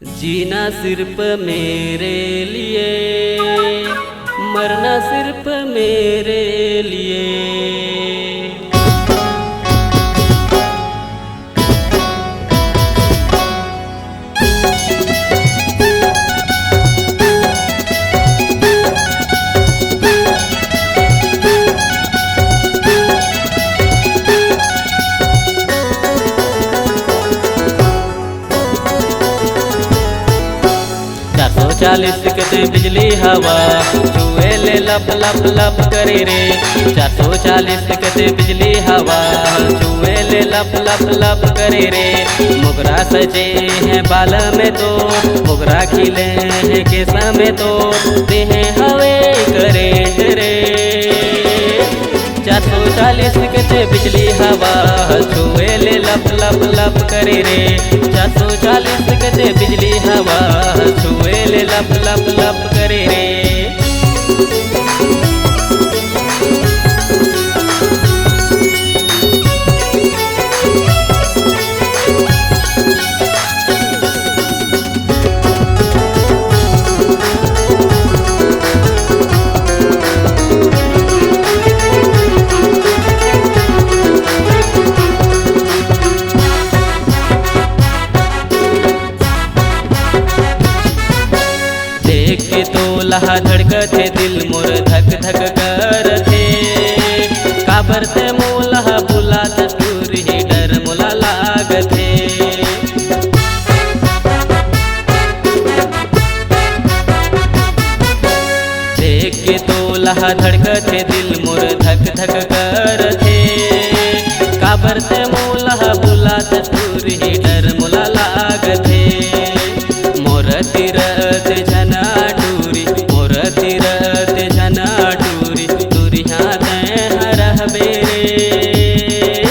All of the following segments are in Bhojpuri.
जीना सिर्फ मेरे लिए, मरना सिर्फ मेरे लिए। 440 कते बिजली हवा छुए ले लब लब लब करे रे। 440 कते बिजली हवा छुए ले लब लब लब करे रे। मोगरा सजे हैं बाल में तो मोगरा खिले हैं केसा में तो देहे हवे करे रे। 440 कते बिजली हवा छुए ले लब लब लब करे रे। 440 कते बिजली हवा छुए ले लब लब लब करे रे। तो लहा धड़कते दिल मोर धक धक करते काबर ते मोला बुला दूर ही डर मोला लागते। देख के तो लहा धड़कते दिल मोर धक धक करते काबर ते मोला बुला दूर ही डर मोला लागते। मोर तीरथ झना तीरथ झना टूरी दूरिया रहबे रे।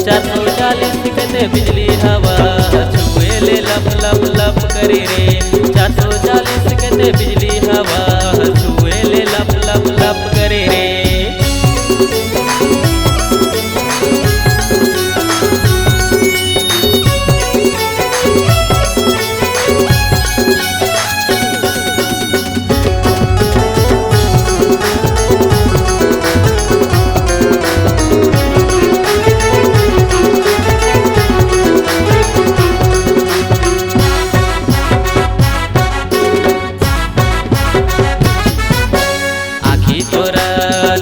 440 कते बिजली हवा छुए ले लब लब लब करे रे। 440 कते बिजली हवा छुए ले लब लब लब करे रे।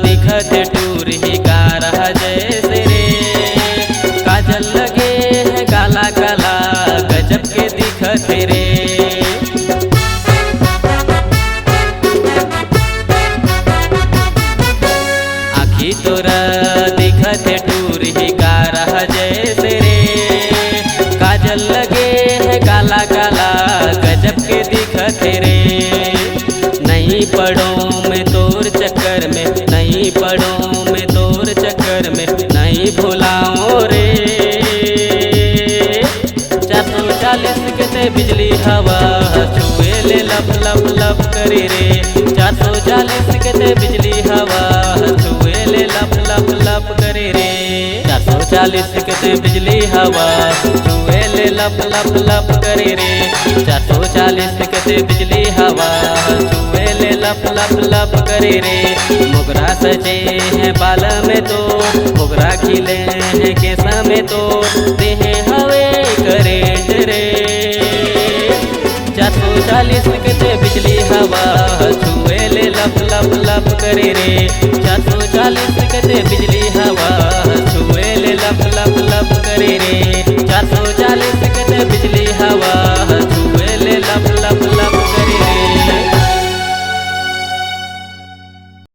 दिखते टूर ही गा रहा जैसे रे। काजल लगे है काला काला गजब के दिखते रे। आखी तोरा दिखते टूर ही गा रहा जैसे रे। काजल लगे है काला काला गजब के दिखते रे। नहीं पढ़ो मैं तोर चक्कर में नहीं पढ़ो मैं तोर चक्कर में नहीं भुलाओ रे। 440 कते बिजली हवा छुए ले लब लब लब करे रे। 440 कते बिजली हवा छुए ले लब लब लब करे रे। 440 कते बिजली हवा छुए ले लब लब लब करे रे। 440 कते बिजली हवा छुए ले लब लब लब करे रे। मोगरा सजे हैं बाल में तो मोगरा खिले हैं केसा में तो देहे हवे करे रे। 440 कते बिजली हवा छुए ले लब लब लब करे रे। 440 कते बिजली हवा छुए